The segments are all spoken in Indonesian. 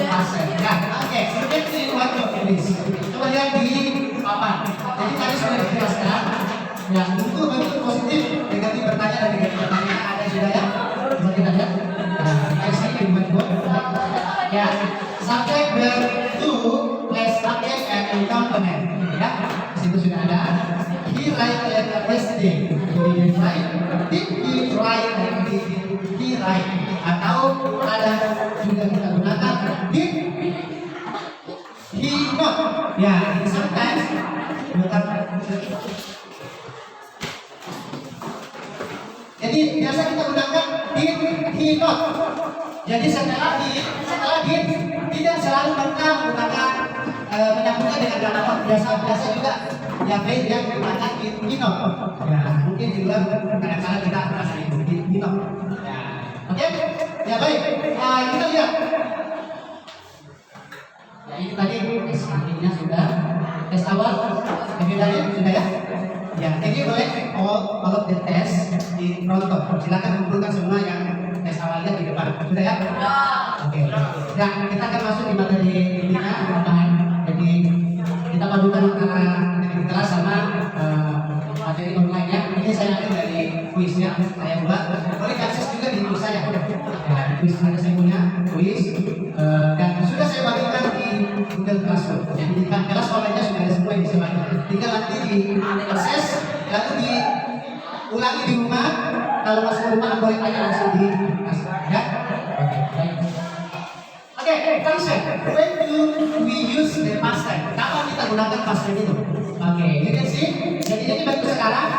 pasien. Ya, oke. Kemudian ini waktu please. Coba lihat di papan. Jadi tadi sudah dijelaskan. Ya, untuk bentuk positif negatif bertanya dan negatif pertanyaan ada sudah ya. Coba kita lihat. Nah, di sini di buat. Ya, subject verb to plus subject and complement. Ya, di situ sudah ada. He write letter yesterday. He write. Did he write and did he write? Atau ada juga kita gunakan did he not? Ya, sometimes bukan. Jadi biasa kita gunakan did he not. Jadi setelah did tidak selalu kita menggunakan menyambungnya dengan kata not. Biasa juga yang lain yang menggunakan did he not. Ya, mungkin di luar kadang-kadang kita menggunakan did he not. Ya, oke? Ya baik. Kita lihat. Ya ini tadi tes akhirnya sudah. Tes awal tadi sudah ya. Ya, ini boleh all of the test di pronto. Silakan kumpulkan semua yang tes awalnya di depan. Sudah ya? Oke. Nah, kita akan masuk di materi intinya tambahan. Jadi kita padukan antara materi kelas sama materi online ya. Ini saya ambil dari kuisnya saya buat. Boleh akses juga di kuis saya. Ya, di kuis ada saya punya kuis dan sudah saya bagikan di Google Classroom. Jadi di kelas online-nya sudah ada semua yang bisa bagikan. Tinggal nanti di akses lalu diulangi di rumah. Kalau masuk rumah boleh tanya langsung di kelas. Ya. Oke, function. When do we use the past tense? Kapan kita gunakan past tense itu? Oke, you can see. Jadi baru sekarang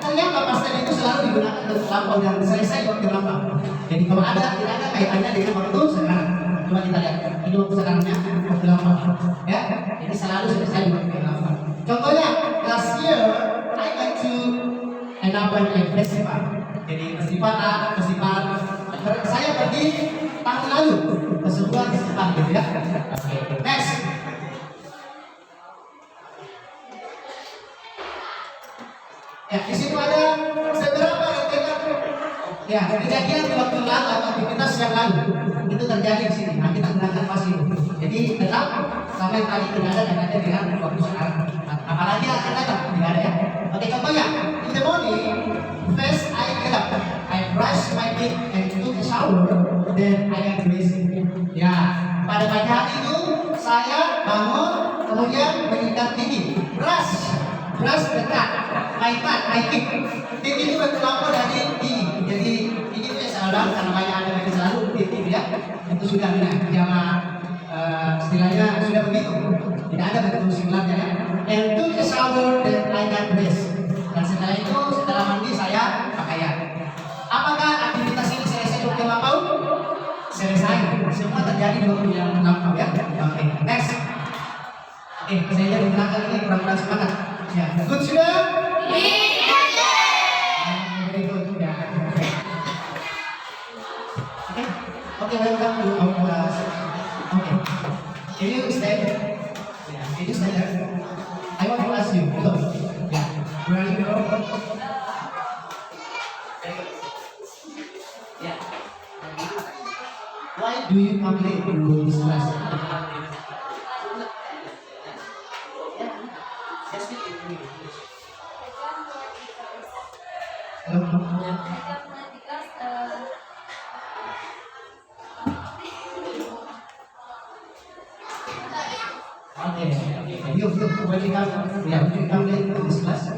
ternyata past tense itu selalu digunakan untuk lampau dan selesai waktu lampau. Jadi kalau tidak ada kaitannya dengan waktu sekarang. Coba kita lihat. Ini waktu sekarangnya waktu lampau. Ya, jadi selalu selesai di waktu lampau. Contohnya, last year I went to another festival. Jadi festival saya pergi tahun lalu ke sebuah festival gitu ya. Next. Ya, di situ ada beberapa rentetan. Ya, kejadian di waktu lalu atau aktivitas yang lalu itu terjadi di sini. Nah, kita gunakan pasti. Jadi tetap sampai tadi tidak ada dan ada dengan waktu sekarang. Apalagi akan datang tidak ada ya. Oke, contohnya in the morning, first I get up, I brush my teeth and took a shower, then I got dressed. Ya, pada pagi hari itu saya bangun, kemudian menyikat gigi, brush dekat, my teeth. Teeth itu berkelompok dari gigi. Jadi gigi itu selalu karena banyak ada yang selalu teeth ya. Itu sudah jamaah istilahnya sudah begitu. Tidak ada bentuk singularnya ya. And took a shower, then I got dressed. Dan setelah itu, setelah mandi saya pakaian. Apakah aktivitas ini selesai waktu lampau? Selesai. Semua terjadi di waktu yang lampau ya. Oke, next. Saya jadi belakang ini kurang-kurang semangat. Ya, good sudah? Very good. Ya. Oke, welcome to our class. Oke. Can you stand? Can you stand there? I want to ask you. Look. Yeah. Where are you from? Yeah. Why do you come late to this class? You when you come late to this class.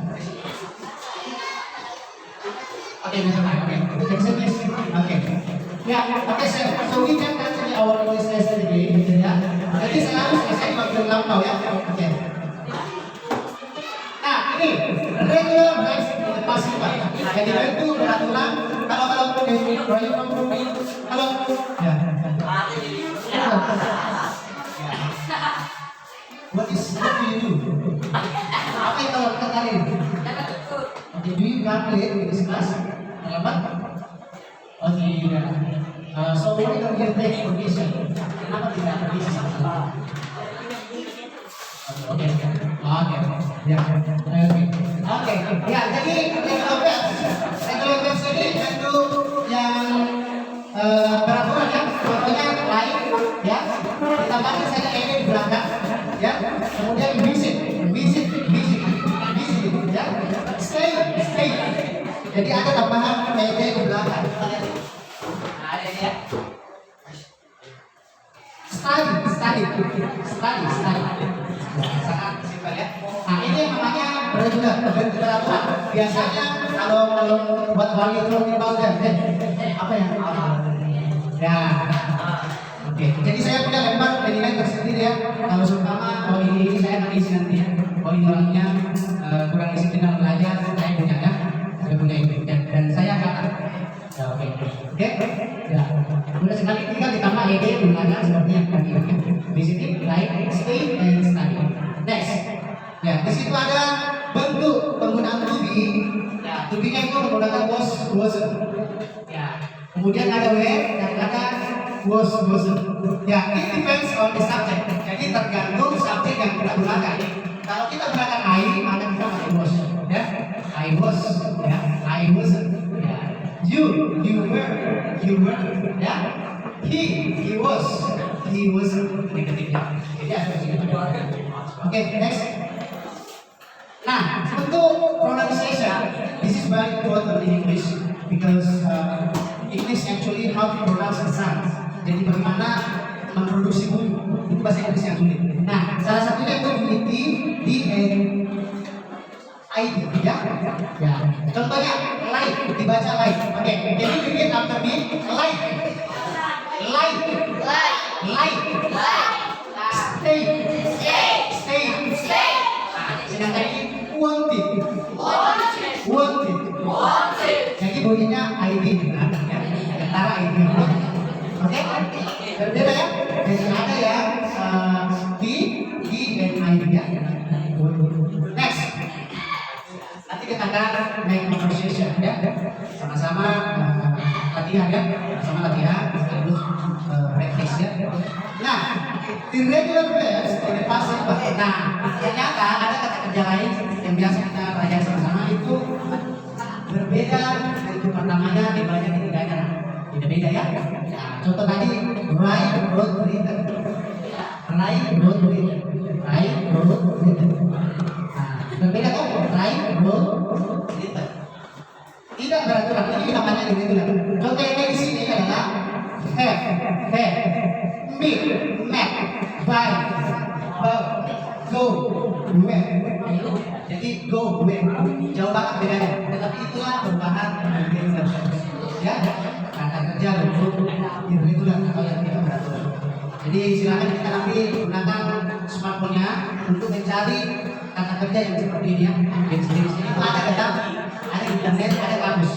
Okay, never mind. Okay, okay. Yeah, okay, so we can continue our English lesson today. Ya. Jadi selalu selesai waktu lampau ya. Oke. Nah, ini regular verbs in the past simple. Jadi itu berulang. Kalau what do you do? Apa yang kamu lakukan hari ini? Okay, do you come late in this class? Terlambat? Oh tidak. So why don't you take permission? Kenapa tidak pergi sama? Oke. Ya. Oke. Ya, jadi regular verbs ini itu yang peraturan ya, contohnya like, ya, ya. Kemudian visit, ya. Stay. Jadi ada tambahan ed di belakang. Nah, ada ini ya. Study. Sangat simpel ya. Nah, ini yang namanya regular aturan. Biasanya kalau buat value from apa ya? Ya. Oke. Jadi saya punya lembar penilaian tersendiri ya. Kalau seumpama ini saya akan isi nanti ya. Kalau ini orangnya kurang disiplin dalam belajar, saya punya ya. Saya punya itu dan saya akan. Ya, oke. Ya. Mudah sekali tinggal ditambah ed gimana seperti yang tadi. Di sini stay and study. Next. Ya, di situ ada bentuk penggunaan to be. Ya, to be-nya itu menggunakan was. Ya. Kemudian ada were dan ada was. Ya, it depends on the subject. Jadi tergantung subjek yang kita gunakan. Kalau kita gunakan I, maka kita pakai was. Ya, I was. Ya, I was. Ya, you were. Ya, he was negatifnya. Jadi ada di sini. Oke, next. Nah, untuk pronunciation, this is very important in English because English actually how to pronounce the sound. Jadi bagaimana memproduksi bunyi itu bahasa Inggris yang sulit. Nah, salah satunya itu unity D and ID ya. Ya. Contohnya light dibaca light. Oke, jadi repeat after me light. Stay. Sedangkan ini wanted. Jadi bunyinya ID ya. Antara ID. Oke? Berbeda ya? Jadi ada ya D and ID ya. Next. Nanti kita akan make conversation ya. Sama-sama latihan ya. Terus practice ya. Nah, di regular verbs ini passive voice. Nah, ternyata ada kata kerja lain yang biasa kita pelajari sama-sama itu berbeda dari pertamanya dibanding ketiganya. Beda-beda ya. Nah, contoh tadi write, wrote, written. Nah, berbeda kan? Write, wrote, written. Tidak beraturan. Ini namanya irregular. Contoh yang di sini adalah have, meet, met, buy, go, went. Jadi go, went. Jauh banget bedanya. Tetapi itulah perubahan irregular. Ya, kata kerja untuk irregular atau yang tidak beraturan. Jadi silakan kita nanti gunakan smartphone-nya untuk mencari kata kerja yang seperti ini ya. Di sini ada dalam ada internet, ada kamus.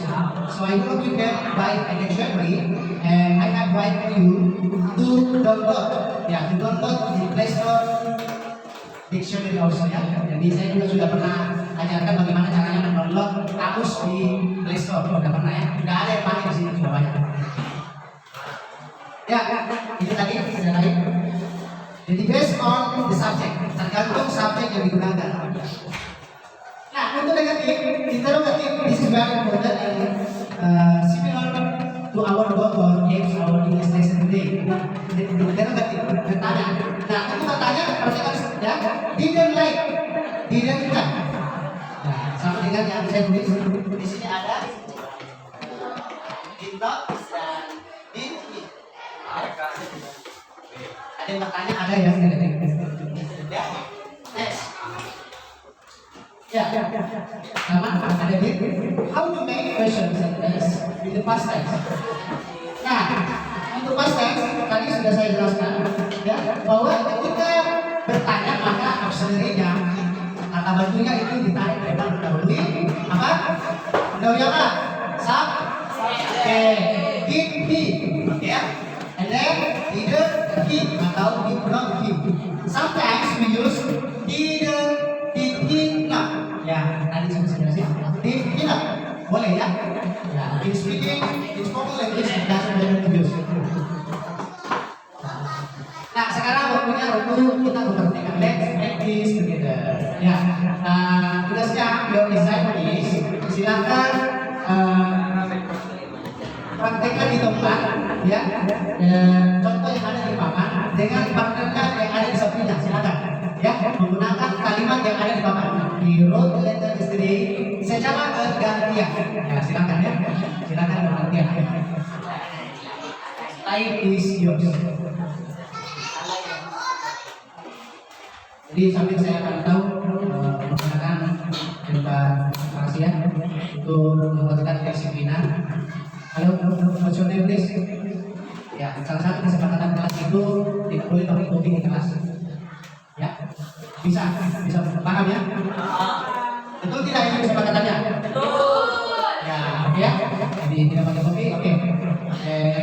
So I hope you can buy a dictionary and I advise you to download. Ya, to download di Play Store dictionary also ya. Jadi saya juga sudah pernah ajarkan bagaimana caranya mendownload kamus di Play Store. Sudah pernah ya. Tidak ada yang pakai di sini juga banyak. Ya, itu tadi ada lain. Jadi based on the subject, tergantung subjek yang digunakan. Nah, untuk negatif, interrogatif, this is very important and similar to our goal or aims our English lesson today. Interrogatif, bertanya. Nah, untuk bertanya, pertanyaan ya, didn't like, didn't kan. Nah, sama dengan yang saya tulis di sini ada did not dan did it. Ada yang bertanya, ada yang negatif. Ya, next. Ya, sama ada di how to make questions in the past tense. Nah, untuk past tense tadi sudah saya jelaskan ya bahwa ketika bertanya maka auxiliary-nya kata bantunya itu ditarik dari mendahului apa? Mendahului apa? Sub. Did he, ya? And then either he atau did not he. Sometimes we use did he not. Ya, tadi saya jelasin. Did he not? Boleh ya? Ya, in speaking, in spoken language doesn't matter to use. Nah, sekarang waktunya kita memperhatikan let's practice together. Ya, tugasnya your assignment is silakan praktekkan di tempat ya contoh yang ada di papan dengan partnernya yang ada di sampingnya silakan We wrote the letter yesterday secara bergantian. Ya, silakan ya. Silakan bergantian. Time is yours. Jadi sambil saya akan tahu menggunakan tempat perhatian untuk membuatkan kedisiplinan. Halo, what's your name please? Ya, salah satu kesepakatan kelas itu tidak boleh topik-topik di kelas. Ya, bisa paham ya? Betul tidak ini kesepakatannya? Betul. Ya, oke ya. Jadi tidak pakai topik, oke.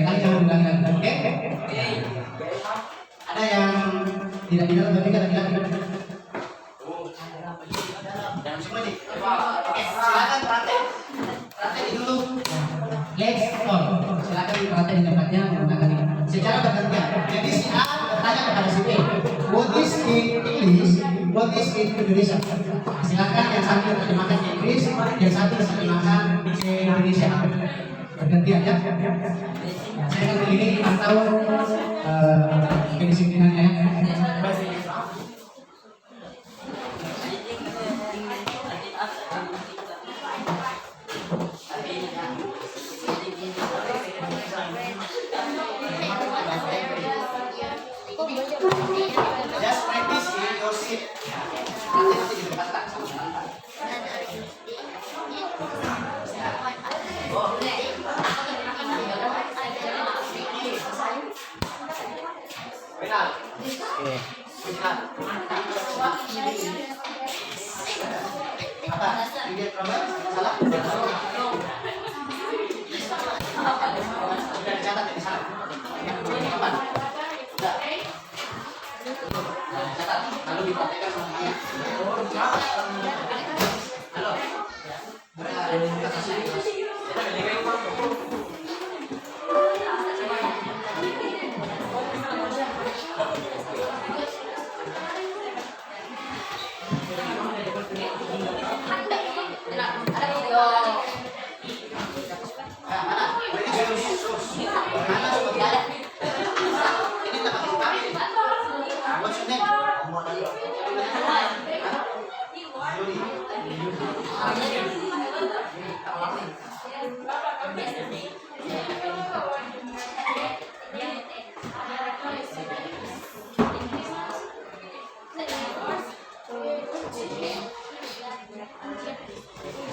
Kali jangan ulangi lagi, oke? Ada yang tidak topik atau tidak? Jangan semua nih. Oke, silakan praktek dulu. Let's on. Silakan praktek di tempatnya menggunakan ini secara bergantian. Jadi si A bertanya kepada si B, what is in English? What is in Indonesia? Silakan yang satu terjemahkan ke Inggris, yang satu terjemahkan ke Indonesia. Bergantian ya. Saya akan ini pantau kedisiplinannya ya. Just practice in your seat. Nanti di depan tak sama tak. Final. Oke. Final. Apa? Lihat problem? Salah? Sudah dicatat di sana. Kapan? Sudah. Catat. Lalu dipraktekkan semuanya. Halo.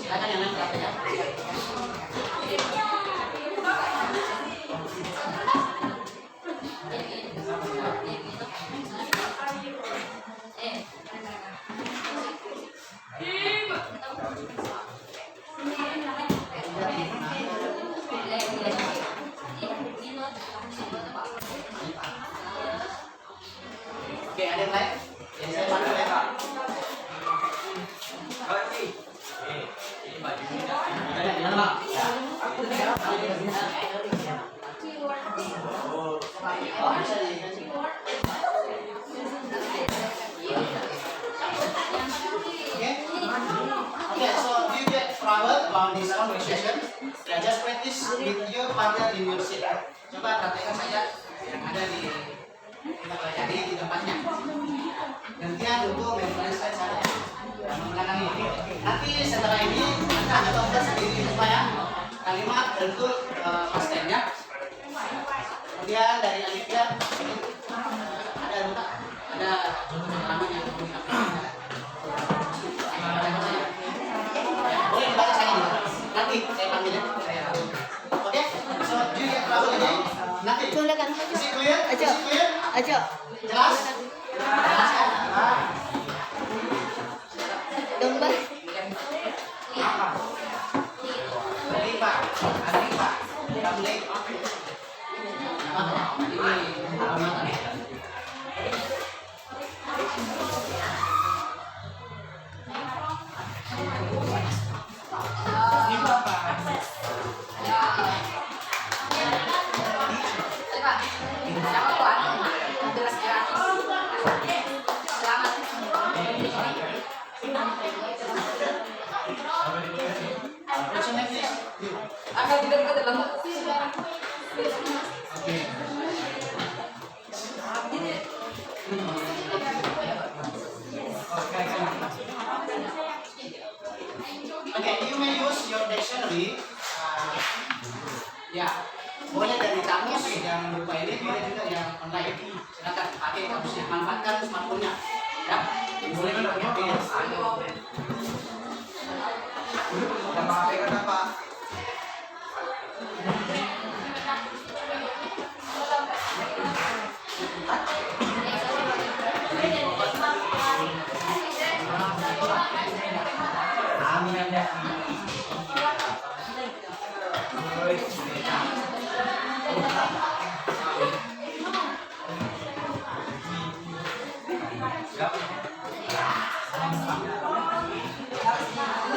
Silakan yang lain praktek ya. Oke, ada yang lain? Yang saya panggil ya. Okay, so do you get trouble about this conversation? Yeah, just practice with your partner in your seat. Coba praktekkan saja yang ada di kita pelajari di tempatnya. Gantian untuk memperlihatkan cara mengulangi. Nanti setelah ini Anda tonton sendiri supaya kalimat bentuk past tense-nya. Kemudian dari alifnya ada letak ada halaman yang boleh dibaca saya ini. Nanti saya panggilnya. Oke, so do you get trouble again? Nanti. Is it clear? Is it clear? Jelas? Jelas kan? Domba. Alifa, Ramlik. Ini alamat. Akan tidak ke dalam. Oke. Okay, you may use your dictionary. Ya, boleh dari kamus yang berupa ini, boleh juga yang online. Silakan pakai kamusnya, manfaatkan smartphone-nya. Ya, boleh juga pakai PS.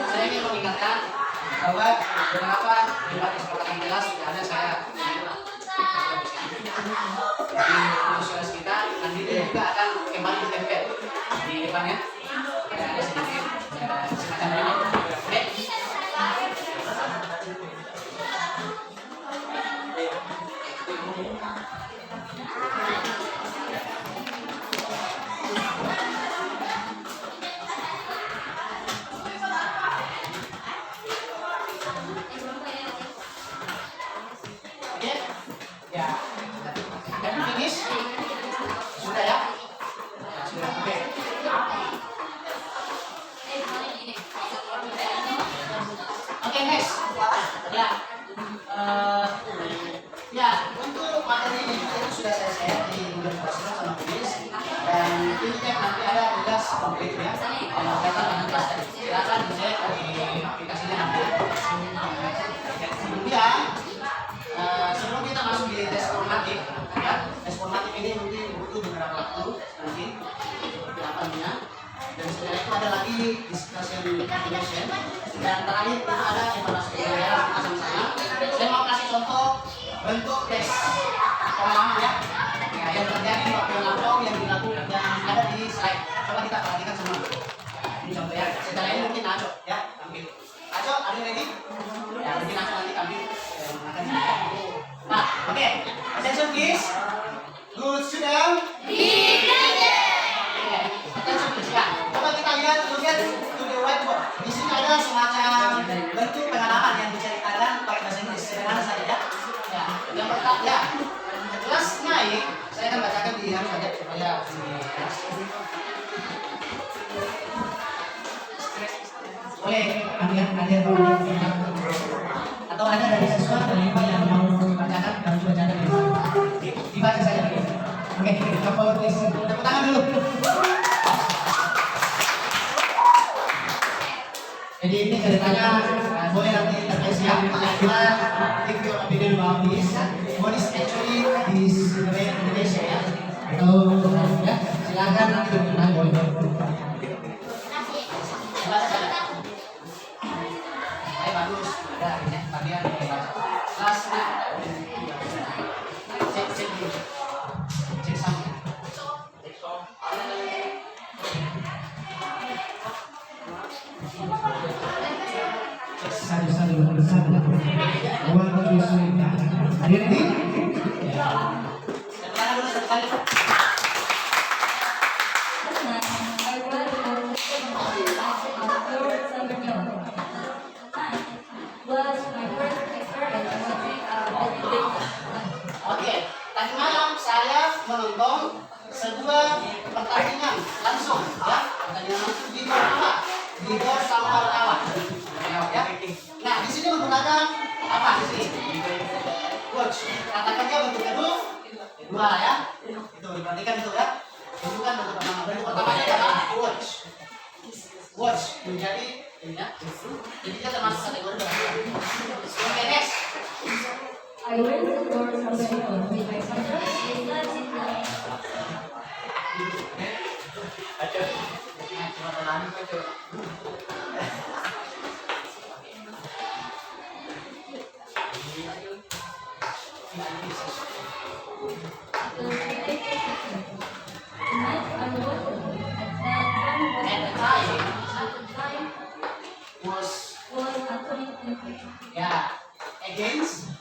Saya ingin mengingatkan bahwa beberapa debat kesepakatan kelas sudah ada saya di sosialis kita, nanti juga akan kembali ditempel di depannya. Ada sedikit semacam ini. Oke. Oke, ya, dan finish sudah ya, ya sudah. Oke, oke next, ya, ya untuk materi ini itu sudah saya share di Google Classroom sama tulis dan ini nanti ada tugas komplit ya. Kalau data nanti silakan dicek di aplikasinya nanti. Kemudian sebelum kita masuk di tes formatif, ya, tes formatif ini mungkin butuh beberapa waktu nanti seperti apa nya. Dan setelah itu ada lagi discussion information dan terakhir itu ada evaluasi pembelajaran kita sama-sama. Saya mau kasih contoh bentuk tes pemahaman ya. Ya, yang terjadi di waktu lampau yang dilakukan yang ada di slide. Coba kita perhatikan semua. Ini contoh ya. Setelah ini mungkin Aco ya, ambil. Aco, ada yang ready? Ya, mungkin Aco nanti ambil. Nah, oke. Attention please. Good student. Attention please ya. Coba kita lihat look at to the whiteboard. Di sini ada semacam bentuk pengalaman yang diceritakan pakai bahasa Inggris. Sederhana saja ya. Ya, yang pertama ya. Kelas naik, saya akan bacakan di harus saja supaya boleh atau ada dari siswa dari yang mau bacakan harus bacakan dibaca saja. Oke, couple please. Tepuk tangan dulu. Jadi ini ceritanya boleh nanti terkait siap if you opinion about this, what is actually this great Indonesia ya? Atau ya silakan nanti berkenan boleh. Bagus, ada ya bagian kelasnya. Cek dulu, cek sama. Ada ini? Oke, tadi malam saya menonton sebuah pertandingan langsung ya, pertandingan langsung di Papua, di Gor Samar Awak. Ya. Nah, di sini menggunakan apa di sini? Watch. Katakannya bentuknya dua ya. Itu diperhatikan itu ya. Itu kan bentuk pertama. Bentuk pertamanya adalah watch. Watch menjadi ini ya. Jadi kita termasuk kategori berapa? Oke, next. I went to the door with my father. Yeah, against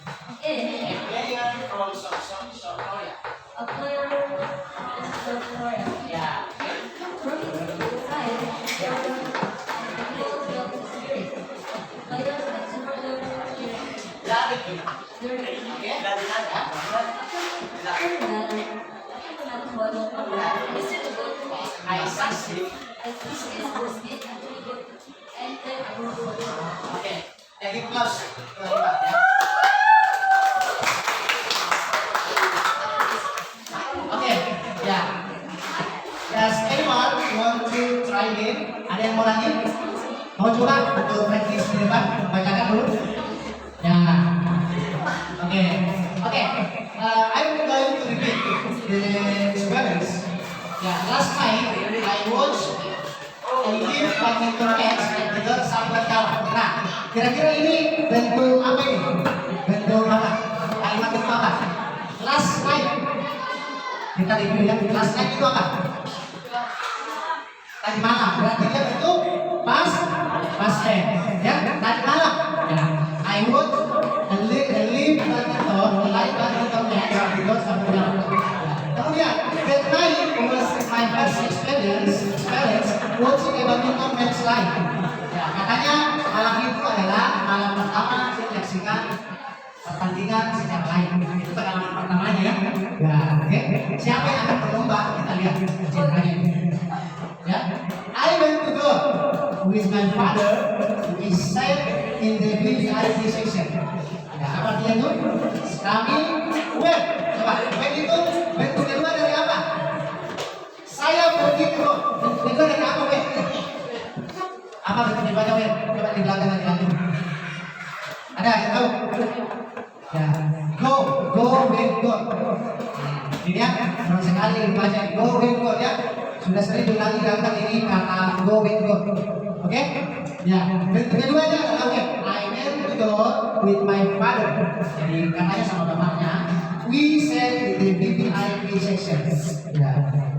a player from South Korea. A player from South Korea. Yeah. From his side, there was a asik. Oke, jadi close. Ya. Oke, ya. Does anyone want to try again? Ada yang mau lagi? Mau coba untuk practice di depan? Bacakan dulu. Ya. Oke. Oke. I'm going to repeat the balance. Ya, last night I watched a live badminton match at the Sahabat Kawan. Nah, kira-kira ini bentuk apa ini? Bentuk apa? Kalimat itu apa? Last night. Kita review ya. Last night itu apa? Tadi malam. Berarti dia bentuk past tense. Ya, tadi malam. Ya. I watched a live badminton match at the Sahabat Kawan. Kemudian, that night was my first experience watching a badminton match live. Ya, katanya malam itu adalah malam pertama menyaksikan pertandingan secara live. Itu pengalaman pertamanya ya. Ya, oke. Siapa yang akan berlomba? Kita lihat ceritanya. Ya, I went to go with my father. We sat in the VIP section. Ya, apa dia itu? Kami went. Coba, went itu bentuk kedua dari apa? Saya pergi ke kedua dari apa, went? Apa bentuk kedua, went? Coba di belakang lagi. Ada yang tahu? Ya, go, went, go. Ini ya, senang sekali baca go, went, go ya. Sudah sering diulangi kata ini kata go, went, go. Oke? Ya, bentuk keduanya adalah went. I went to go with my father. Jadi katanya sama bapaknya. We sat in the VIP section. Ya,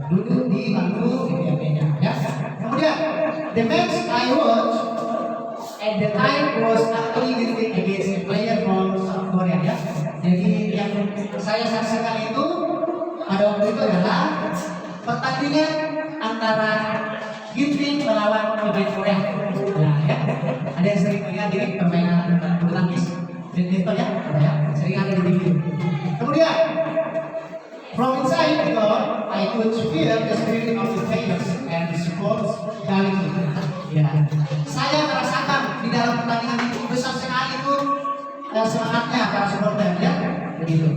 duduk di bangku VIP-nya. Ya. Kemudian, the match I watched at the time was actually against a player from South Korea. Ya. Jadi yang saya saksikan itu pada waktu itu adalah pertandingan antara Ginting melawan pemain Korea. Nah, ya. Ada yang sering lihat di permainan bulu tangkis badminton ya, ya, sering ada di video. Kemudian, from inside the door, I could feel the spirit of the players and the sports quality. Ya, saya merasakan di dalam pertandingan itu besar sekali itu semangatnya para supporter ya, begitu.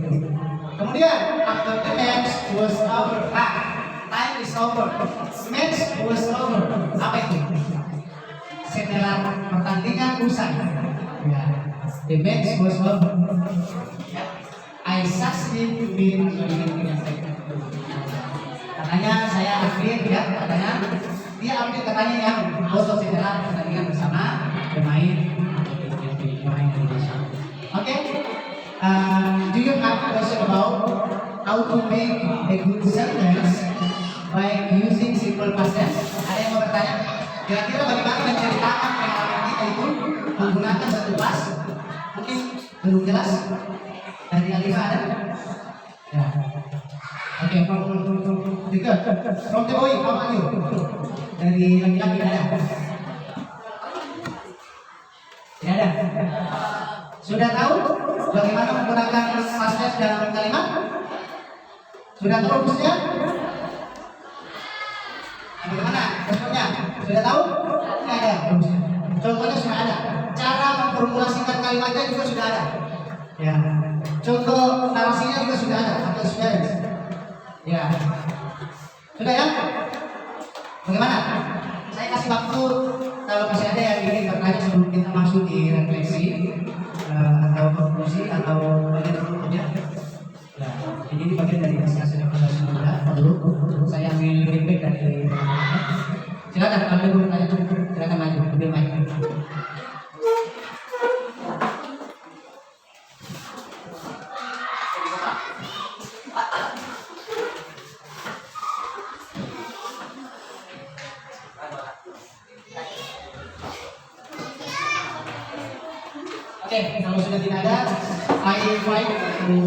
Kemudian, after the match was over, time is over. Match was over. Apa itu? Setelah pertandingan usai. Ya, the match was over. Ya. I succeed to win katanya saya update ya, katanya dia update katanya yang foto setelah pertandingan bersama pemain Indonesia. Oke, do you have a question about how to make a good sentence by using simple past tense? Ada yang mau bertanya? Kira-kira bagaimana menceritakan pengalaman kita itu menggunakan satu pas? Mungkin belum jelas. Dari Alisa ada? Ya. Oke, from the boy, how are you? Dari laki-laki ada? Tidak ada? Sudah tahu bagaimana menggunakan past tense dalam kalimat? Sudah tahu rumusnya? Bagaimana? Contohnya? Sudah tahu? Tidak ada rumusnya. Contohnya sudah ada. Cara memformulasikan kalimatnya juga sudah ada. Ya. Contoh narasinya juga sudah ada atau sudah ada. Ya. Sudah ya? Bagaimana? Saya kasih waktu kalau masih ada yang ingin bertanya sebelum kita masuk di refleksi atau konklusi atau bagian berikutnya. Ya, ini bagian dari diskusi refleksi sudah. Perlu saya ambil feedback dari teman-teman. Silakan kalau mau bertanya, silakan maju, ambil mic. Oke, kalau sudah tidak ada, I invite to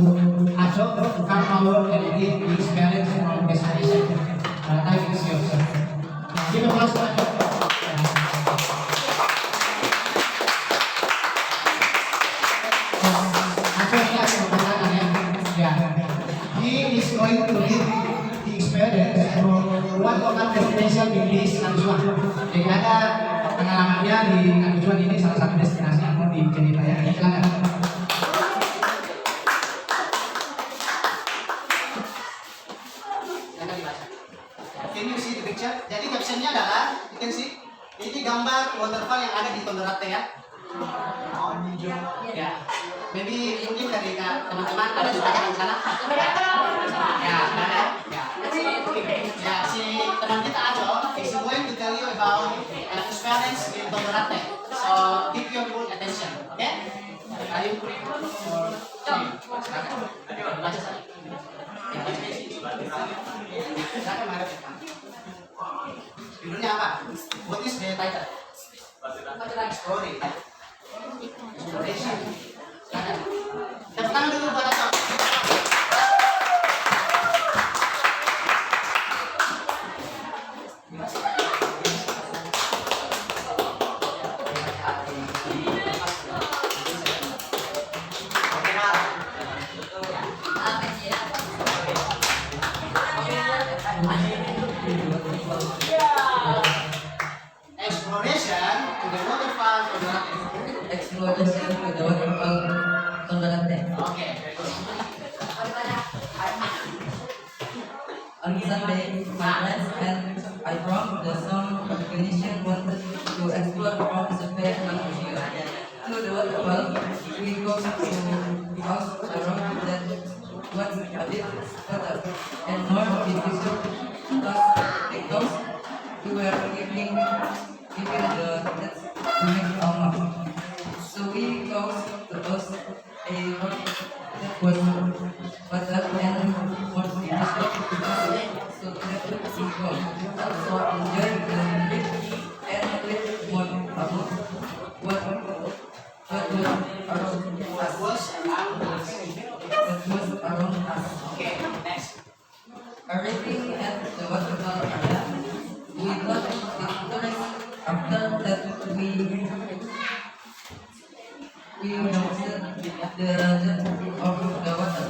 Ashok to come over and give the experience from presentation. Time is yours. Give a applause to Ashok. Ashok ini akan memperkenalkan ya. He is going to give the experience from one of our presidential meeting finish Kadujuan. Jadi ada pengalamannya di Kadujuan ini salah satu destinasi yang mau diceritain. Silakan. Can you see the picture? Jadi captionnya adalah, you can see, ini gambar waterfall yang ada di Tondorate ya. Ya, maybe mungkin dari teman-teman ada juga yang di sana. Ya, ada. Ya, ya si teman kita Ajo is going to tell you about an experience in Tondorate. So keep your full attention, okay? Ayo, baca sana. Silakan menghadap ke depan. Judulnya apa? What is the title? Exploring. Exploration. Silakan. Tepuk tangan dulu buat Aco. Exploration to the waterfall Tondorate. Exploration to the waterfall Tondorate. Okay, very good. On Sunday, my friends and I from the song recognition wanted to explore from Survey and Museum. To the waterfall, we go to house around that was a bit better and more beautiful because we were giving the that's to make our mark. So we go to those a road that was better and more beautiful. So that we go. Also enjoy the trip and with more about what was around us. Okay, next. Arriving at the waterfall area, we got pictures. After that, we noticed the depth of the water,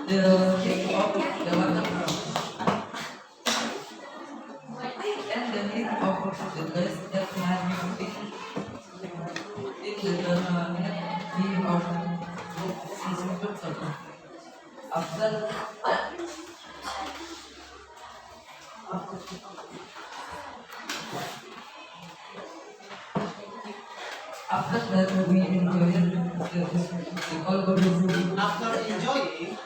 the shape of the waterfall, and the heat of the glass that had been in the view of this. After that, we enjoyed the whole group. After enjoying,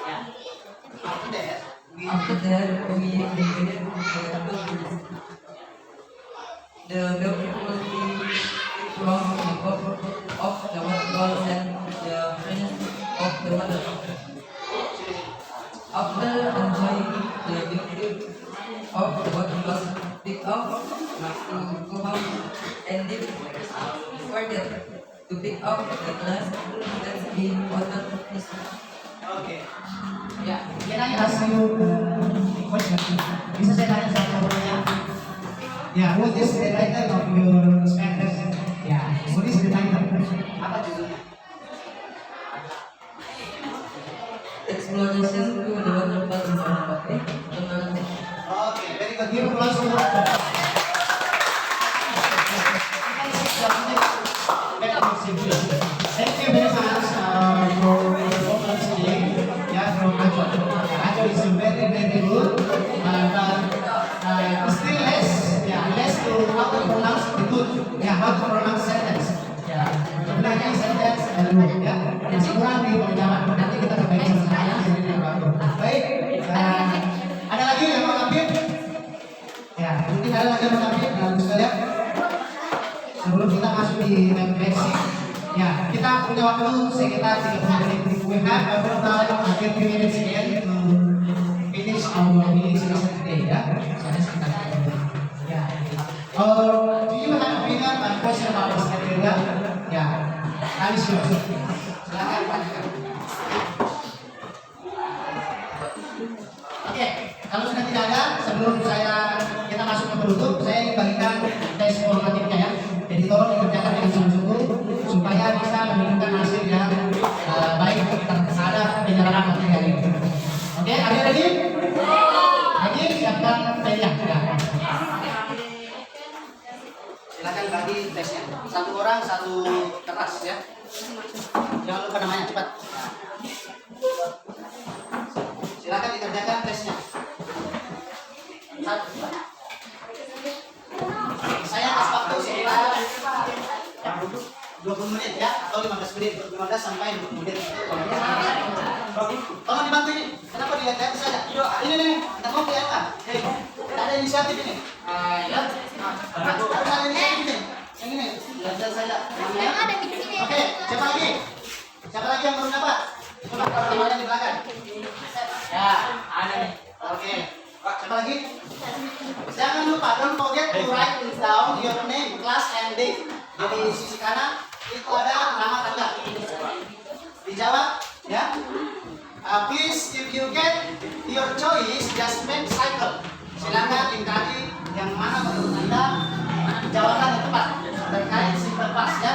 yeah. After that, We enjoyed the beautiful view from the top of the waterfall and the fringe of the waterfall. After enjoying the beauty of the waterfall, pick up to go home and dip further to pick up the glass that's been water. Okay. Yeah. Can I ask you a question? Bisa saya tanya satu-satunya? Yeah, what is the title of your spectacle? Yeah, what is the title? Apa judulnya? Exploration to the waterfall in Tondorate. Okay, very good. Give applause to Thank you very much for your performance today. Yeah, from Ajo. Ajo is very, very good. But still less to how to pronounce the good. Yeah, how to pronounce sentence. Yeah, belajar sentence dan good. Ya, masih kurang di penjelasan. Nanti kita perbaiki sama jadi yang baru. Baik. Ada lagi yang mau ngambil? Ya, mungkin ada lagi yang mau ngambil. Bagus sekali. Sebelum kita masuk di basic, ya kita punya waktu sekitar 30 menit. We have about 30 minutes again to finish our meeting session today. Ya, soalnya sekitar 30 menit. Ya. Do you have bigger question about this area? Ya, kali silakan tanyakan. Oke, kalau sudah tidak ada, sebelum kita masuk ke penutup, saya ingin bagikan tes formatifnya ya. Jadi tolong dikerjakan dengan sungguh-sungguh supaya bisa menunjukkan hasil yang baik terhadap penyerahan materi hari ini. Oke, are you ready? orang satu kertas ya. Jangan lupa namanya cepat. Silakan dikerjakan tesnya. Saya kasih waktu sekitar 20 menit ya, atau 15 menit, 15 sampai 20 menit. Tolong dibantu ini. Kenapa dilihat saja? Ini, kita mau lihat kan? Hei, kita ada inisiatif ini. Ya. Harus ada inisiatif ini. Yang ini, lihat saja. Oke, siapa lagi? Siapa lagi yang belum dapat? Coba temannya di belakang. Ya, ada nih. Oke. Siapa lagi? Jangan lupa, don't forget to write down your name, class, and date. Jadi di sisi kanan itu ada nama tanggal. Dijawab, ya. Please, if you get your choice, just make cycle. Silakan lingkari yang mana menurut Anda jawaban yang tepat terkait simple past ya.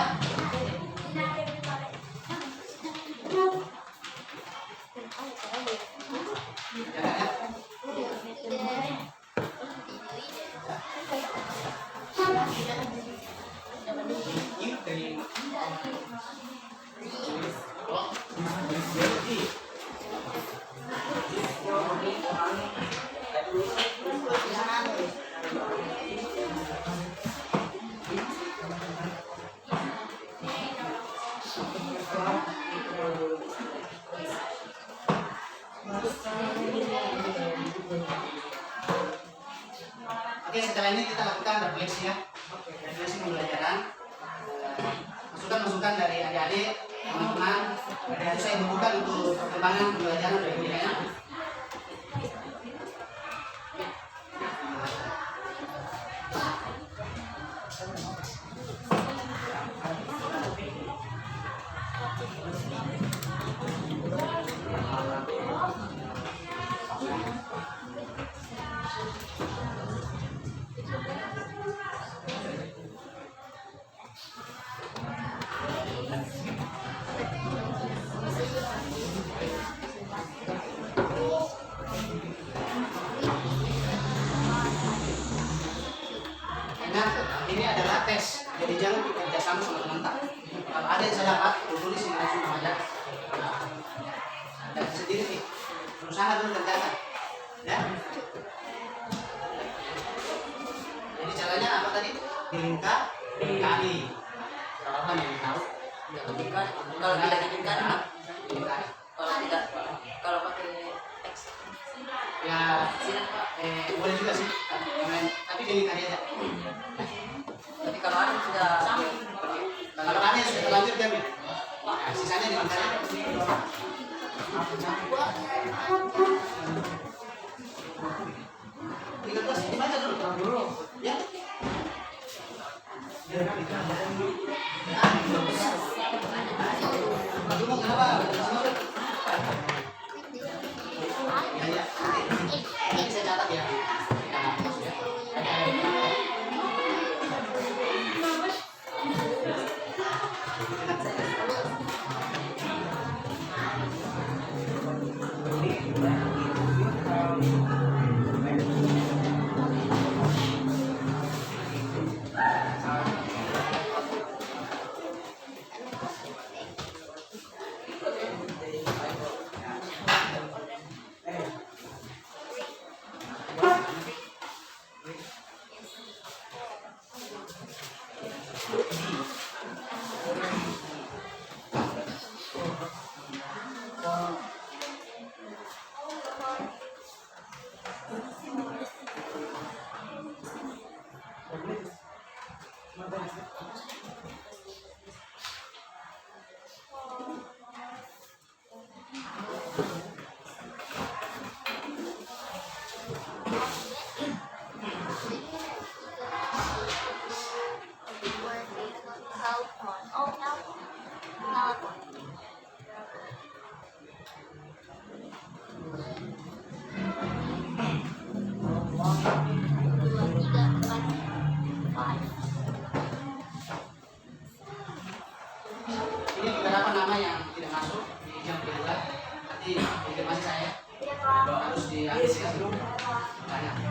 Oke, setelah ini kita lakukan refleksi ya. Refleksi pembelajaran. Masukan-masukan dari adik-adik, teman-teman. Dari saya bukan untuk perkembangan pembelajaran berikutnya. Ini adalah tes, jadi jangan kerjasama sama teman-teman. Kalau ada yang saya dapat, tulis ini langsung aja. Dan sendiri nih, berusaha dulu kerjakan, ya. Jadi caranya apa tadi? Dilingkar, dilingkari. Kalau apa yang tahu? Kalau tidak diinginkan, Dilingkari. kalau tidak, kalau pakai teks. Ya, boleh juga sih, tapi dilingkari aja. Tapi kalau ada sudah Kalau ada yang sudah terlanjur diambil. Nah, sisanya dilingkari. Tiga kelas dibaca dulu. Ya. Dulu kenapa? Ya. Nanti saya catat ya. Ini beberapa nama yang tidak masuk di jam kedua. Nanti informasi saya harus diambil banyak.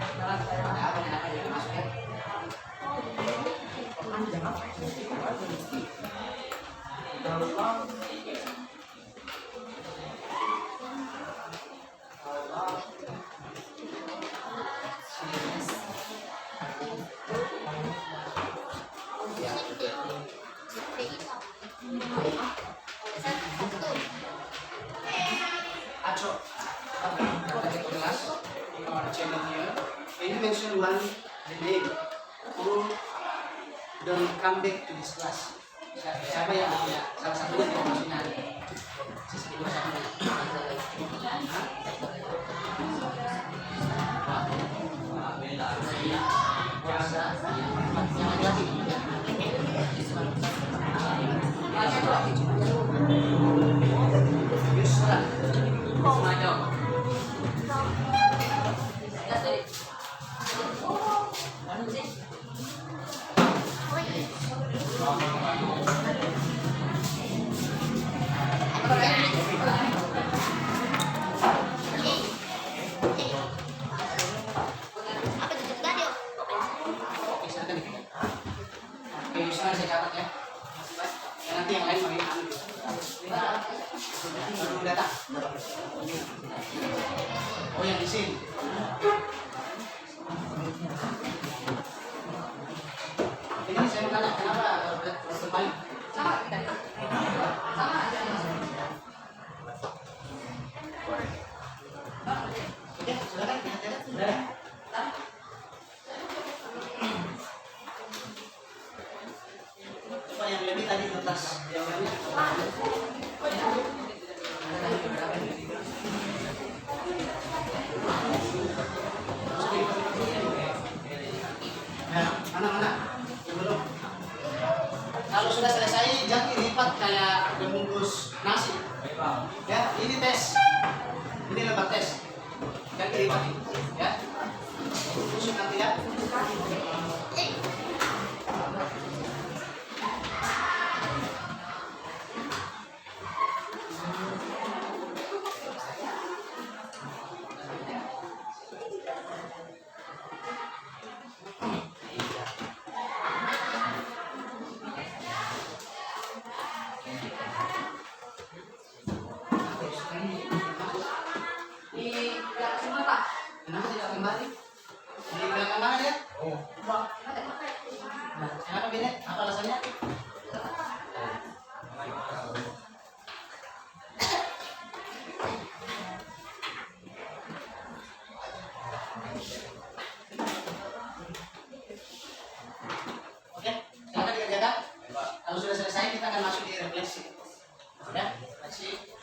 our channel here. Can you mention one the name who don't come back to this class? Siapa yang ya, salah satunya yang maksudnya sisi kedua satunya. Yusra. Semacam. Oke, silakan nih. Oke, Yusra saya catat ya. Ya, nanti yang lain pakai anu. Baru datang. Oh, yang di sini. Ini saya mau tanya kenapa baru kembali? Oke, silakan kita catat. Coba yang lebih tadi kertas jawabannya. Ya, mana? Belum. Kalau sudah selesai, jangan dilipat kayak membungkus nasi. Ya, ini tes. Ini lembar tes. Jangan dilipat, ya. Tusuk nanti ya. Kenapa tidak kembali? Di belakang mana dia? Nah, kenapa beda? Apa alasannya? Oke, silakan dikerjakan. Kalau sudah selesai, kita akan masuk di refleksi. Ya, refleksi.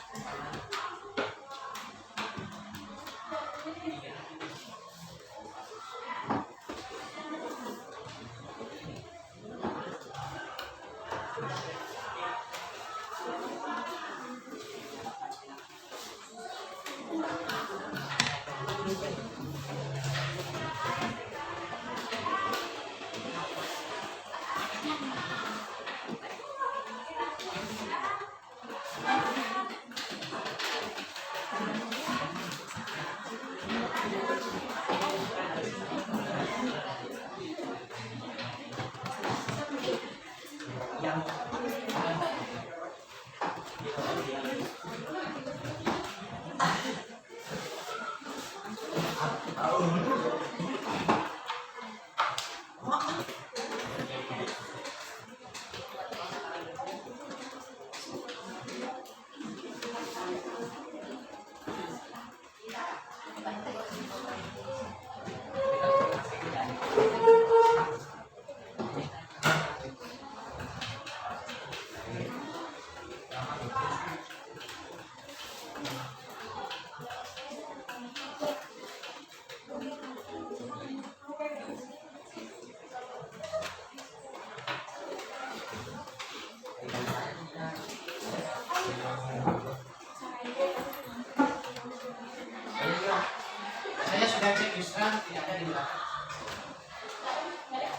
Saya sudah cek Yusra, tidak ada di belakang.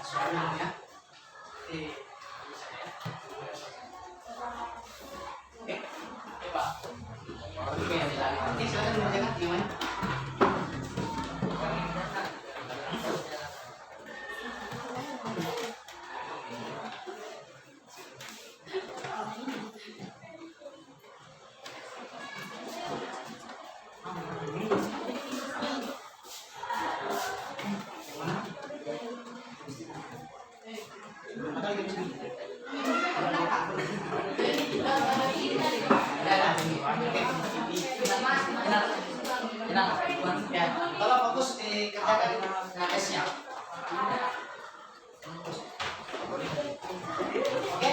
Soalnya, oke, coba. Oke, silakan mengerjakan gimana? Atau di sini? Ya, kalau fokus di dikerjakan nah tesnya. Oke?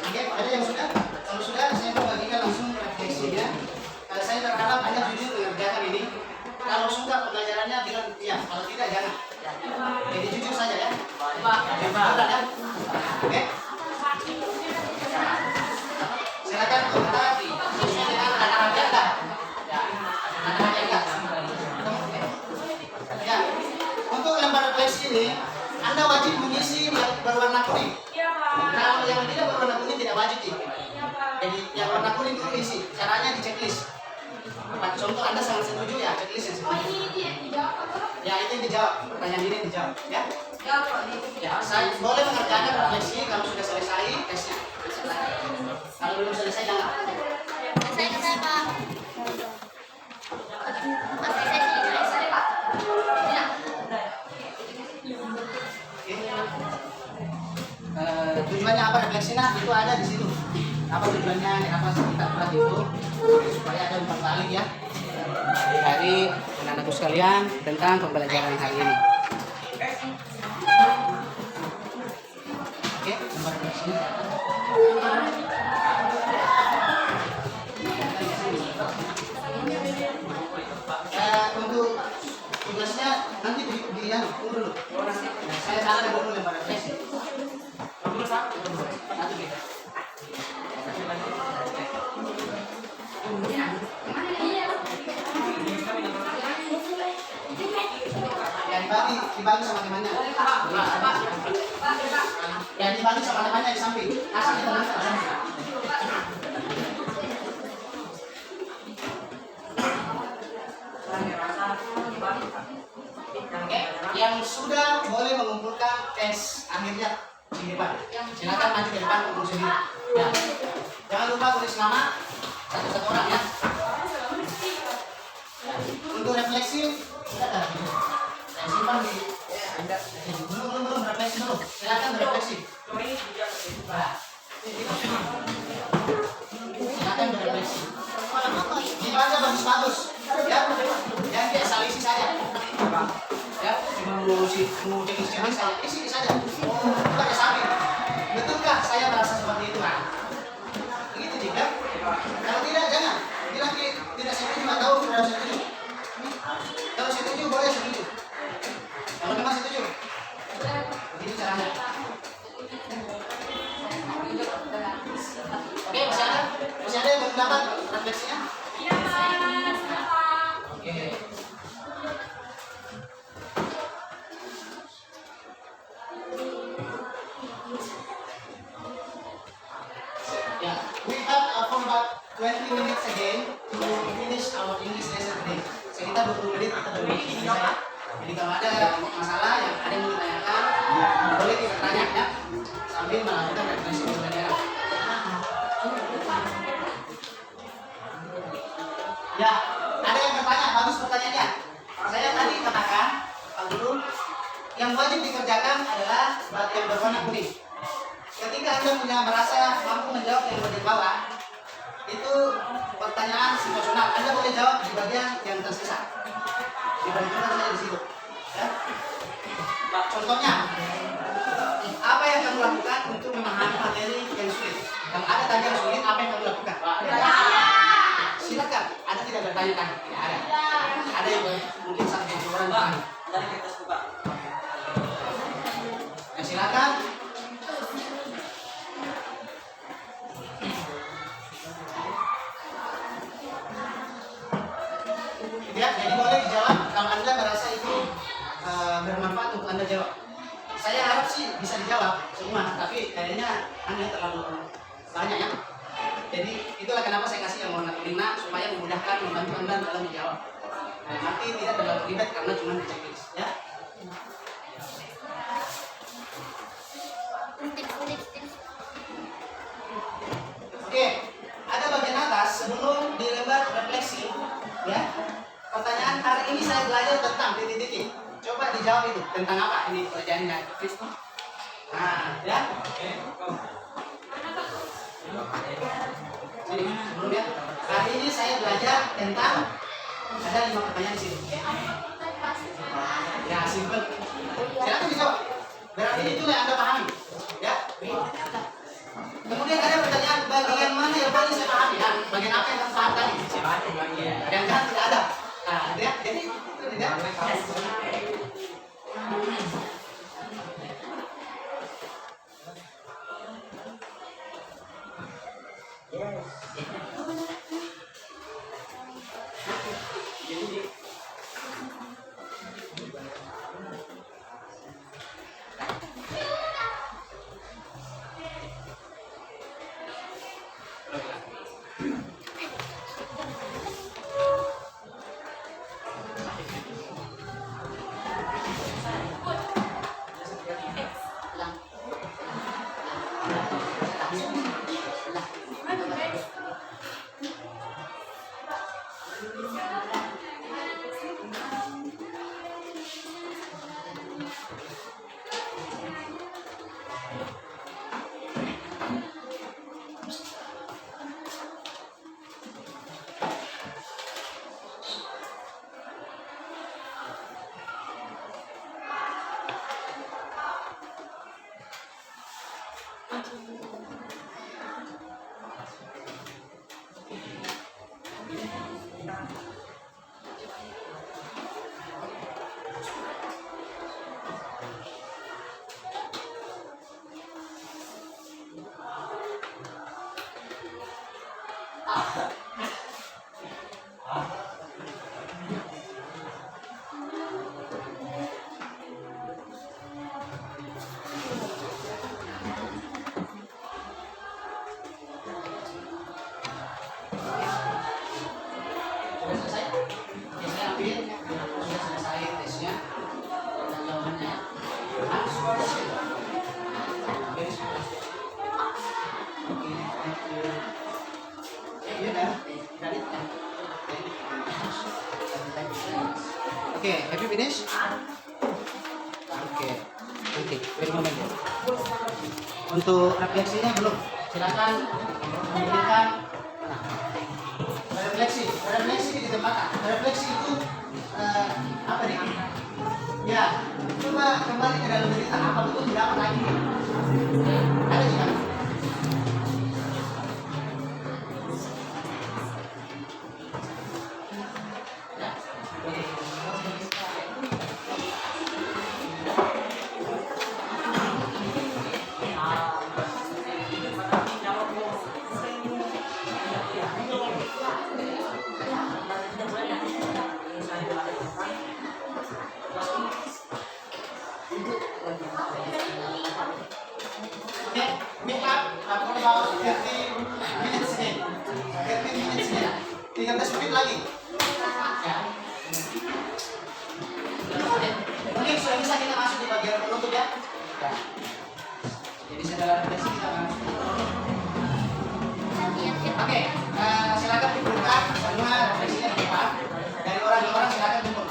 Oke, ada yang sudah? Kalau sudah, saya mau bagikan langsung refleksinya. Saya berharap Anda jujur mengerjakan ini. Kalau suka pembelajarannya bilang iya, kalau tidak jangan. Jadi jujur saja ya. Benar ya? Oke. Silakan komentar sesuai dengan anak-anak Anda. Anak-anak Anda. Ya. Untuk lembar refleksi ini, Anda wajib mengisi yang berwarna kuning. Kalau yang tidak berwarna kuning tidak wajib nih. Jadi yang warna kuning itu isi. Caranya di checklist. Contoh Anda sangat setuju ya checklist yang setuju. Ya itu yang dijawab. Pertanyaan ini yang dijawab. Ya. Ya, saya boleh mengerjakan refleksi kalau sudah selesai tesnya. Kalau belum selesai jangan. Saya Pak. Tujuannya apa refleksinya itu ada di situ. Apa tujuannya? Kenapa kita buat itu? Supaya ada umpan balik ya dari anak-anakku sekalian tentang pembelajaran hari ini. Oke, nomor refleksinya. Untuk tugasnya nanti di yang dulu. Saya salah dulu lembar refleksi. Satu gitu. Ya dibagi sama temannya. Ya dibagi sama temannya di samping. Asal kita lihat di samping. Oke, yang sudah boleh mengumpulkan tes akhirnya di depan. Silakan maju ke depan untuk sendiri. Ya. Jangan lupa tulis nama satu-satu orang ya. Untuk refleksi, sudah ada. Saya simpan di belum refleksi dulu. Silakan berefleksi. Silakan berefleksi. Dibaca bagus-bagus. Ya, jangan kayak salisi saja. Ya, mau jenis saja. Isi saja. Bukan ya samping. Betulkah saya merasa seperti itu kan? Begitu jika. Kalau tidak jangan. Bilang tidak setuju atau tidak setuju. Kalau setuju boleh setuju. Kalau memang setuju. Begitu caranya. Oke, masih ada? Masih ada yang belum dapat refleksinya? Oke. Yeah, we have for about 20 minutes again to finish our English lesson today. So kita 20 menit kita berbagi ini saya. Jadi kalau ada masalah yang ada yang ditanyakan, boleh kita tanya ya, sambil melakukan refleksi pembelajaran. Ya, ada yang bertanya, bagus pertanyaannya. Saya tadi katakan, Pak Guru, yang wajib dikerjakan adalah batu yang berwarna kuning. Ketika Anda punya merasa mampu menjawab yang bagian bawah, itu pertanyaan situasional. Anda boleh jawab di bagian yang tersisa. Diperhitungkan saja di situ. Ya. Contohnya, apa yang kamu lakukan untuk memahami materi yang sulit? Kalau ada tanya yang sulit, apa yang kamu lakukan? Silakan. Ada tidak bertanya kan? Tidak ada. Ada yang mungkin satu orang bertanya. Ya, silakan. Ya, jadi boleh dijawab kalau Anda merasa itu bermanfaat untuk Anda jawab. Saya harap sih bisa dijawab semua, tapi kayaknya Anda terlalu banyak ya. Jadi itulah kenapa saya kasih yang warna kuning supaya memudahkan membantu Anda dalam menjawab. Nah, nanti tidak terlalu ribet karena cuma di checklist ya. Oke, ada bagian atas sebelum di lembar refleksi ya. Pertanyaan hari ini saya belajar tentang titik-titik. Coba dijawab itu tentang apa ini kerjaannya. Nah, ya. Sini, sebelum ya. Hari ini saya belajar tentang ada 5 pertanyaan di sini. Ya, simple. Silakan dijawab. Berarti itu yang Anda pahami. Ya. Kemudian ada pertanyaan bagian mana yang paling saya pahami? Nah, bagian apa yang saya paham tadi? Yang kan tidak ada. Nah, ya. Jadi itu tidak. Sudah selesai? Oke, saya ambil. Sudah selesai tesnya. Dan jawabannya. Oke, happy finish? Oke, nanti wait a moment. Untuk refleksinya belum. Silakan memberikan. Refleksi di tempat. Refleksi itu apa nih? Ya, coba kembali ke dalam cerita apa betul tidak lagi? Ada juga. Make up about 30 minutes in. 30 minutes in. 13 menit lagi. Ya. Oke, sudah bisa kita masuk di bagian penutup ya. Jadi setelah refleksi kita masuk. Oke, silakan dibuka semua refleksinya di depan. Dari orang ke orang silakan kumpul.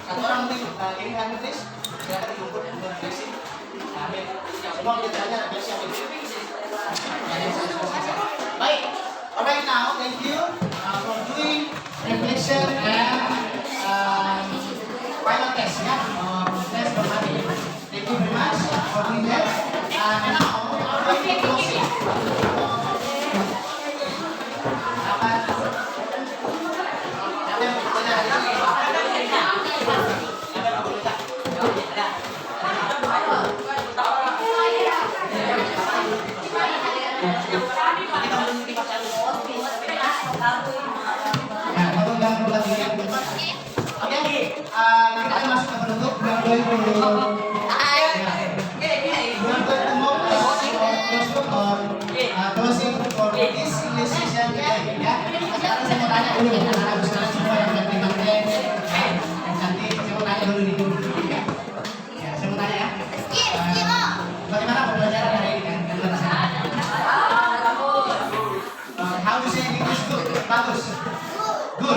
Satu orang mungkin ini hand tulis, silakan dikumpul untuk refleksi. Amin. Semua kita tanya refleksi apa itu. Baik. Alright, now thank you for doing reflection and final test ya. Test for hari. Thank you very much for doing that. And now closing. Nah, going to we are going to move closing for this English session today. Ya, sekarang saya mau tanya dulu anak-anak semua yang cantik-cantik, yang cantik, saya mau tanya dulu nih. Ya, saya mau tanya ya. Bagaimana pembelajaran hari ini kan? How to say English good? Bagus. Good.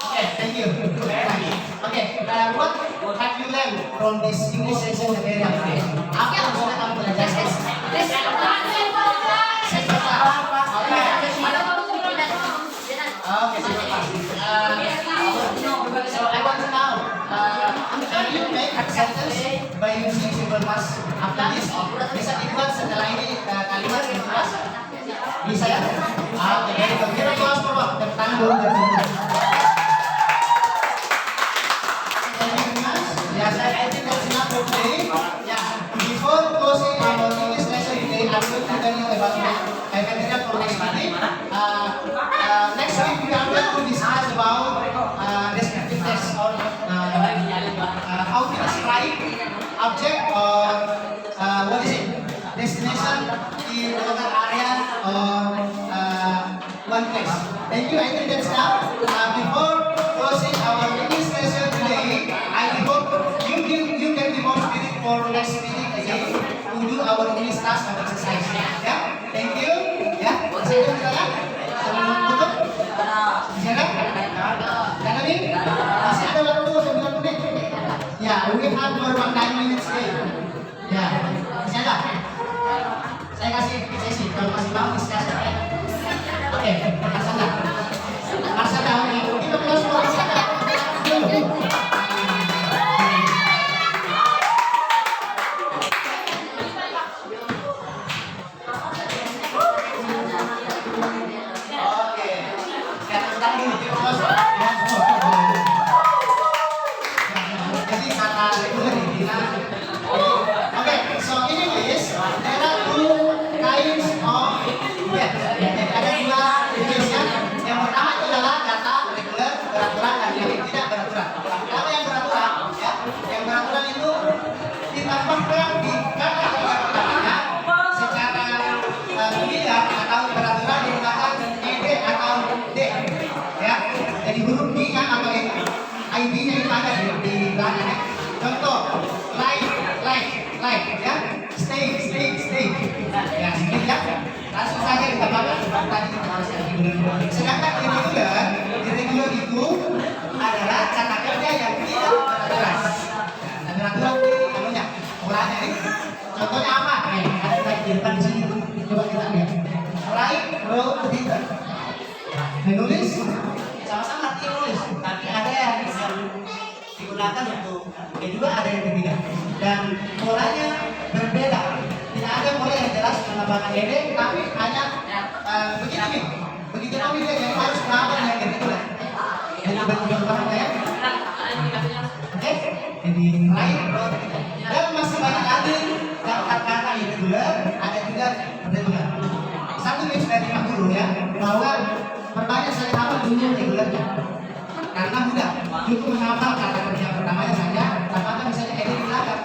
Okay, thank you. Okay, what have you learned from this English session today? Apa yang sudah kamu pelajari? Okay, so I want to know, can you make a sentence by using simple past after this? Bisa dibuat setelah ini kalimat simple past? Bisa ya? Oke, kita close for what? Tepuk tangan dulu dari sini. Yes, I think that's enough for today. Yeah, before closing our English lesson today, I'm going to tell you about my material for next week. Next week we are going to discuss about descriptive text or how to describe object or what is it? Destination in local area or one place. Thank you. I think that's now. Before closing our English lesson today, I hope you can be more spirit for next meeting again to do our English class and exercise. Yeah. Thank you. Ya. Saya misalnya sebelum tutup. Bisa kan? Jangan nih. Masih ada waktu 9 menit. Ya, we have more than 9 minutes today. Ya. Bisa nggak? Saya kasih sesi kalau masih mau discuss ya. Oke, Marsada. Marsada, kita close for Marsada. Oke. Kita tentang dulu kita close. Jadi kata regular ini. Oke, so in English there are two kinds of verbs. Jadi ada dua jenisnya. Yang pertama itu adalah kata regular, beraturan, dan yang tidak beraturan. Kalau yang beraturan, ya, yang beraturan itu ditambahkan di kata pertamanya secara pilihan atau beraturan digunakan ed atau d, ya. Jadi huruf d-nya atau id-nya itu ada di belakangnya. Contoh, like, ya, stay. Ya, sedikit ya. Langsung saja ditambahkan tadi kita harus regular. Sedangkan irregular itu adalah kata kerja yang tidak beraturan. Nah, beraturan di anunya, polanya nih. Contohnya apa? Ada di depan di sini. Coba kita lihat. Write, wrote, written. Menulis sama-sama artinya menulis, tapi ada yang digunakan untuk kedua, ada yang ketiga, dan polanya berbeda. Tidak ada pola yang jelas menambahkan ed, tapi hanya begitu pemilihan yang harus melakukan yang irregular. Jadi berbeda ya. Oke, jadi right, wrote, written. Dan masih banyak lagi kata-kata irregular, ada juga regular. Satu tips dari Pak Guru ya, bahwa pertanyaan saya hafal dulu regularnya. Karena mudah, cukup menghafal kata kerja pertamanya saja, tambahkan misalnya ed di belakang.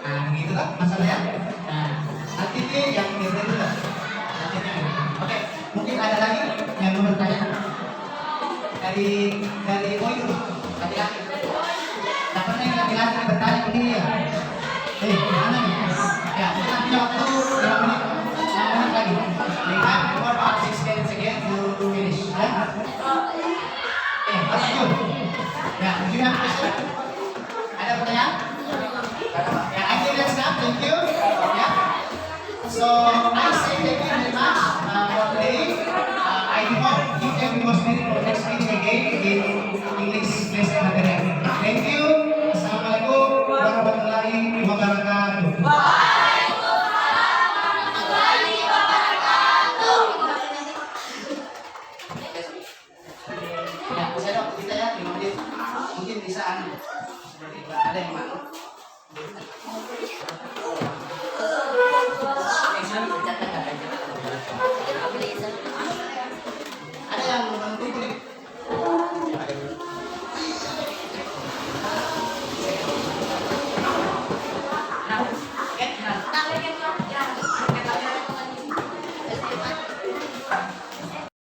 Nah, begitulah masalahnya. Nah, nanti ini yang irregular. Oke, mungkin ada lagi yang mau bertanya dari poin dulu, laki-laki. Tak pernah yang laki-laki bertanya begini ya. Mana nih? Ya, kita punya waktu 5 menit. 5 menit lagi. We have 4 or 6 minutes again to finish. Ya. Ask you. Ya, do you have question? Ada pertanyaan? Ya, I think that's enough. Thank you. Ya. So, I say thank you very much for today. I hope you can be more spirit for next meeting again in English lesson material. Thank you. Assalamualaikum warahmatullahi wabarakatuh. Ya, saya waktu kita ya 5 menit. Mungkin bisa seperti itu. Ada yang mau?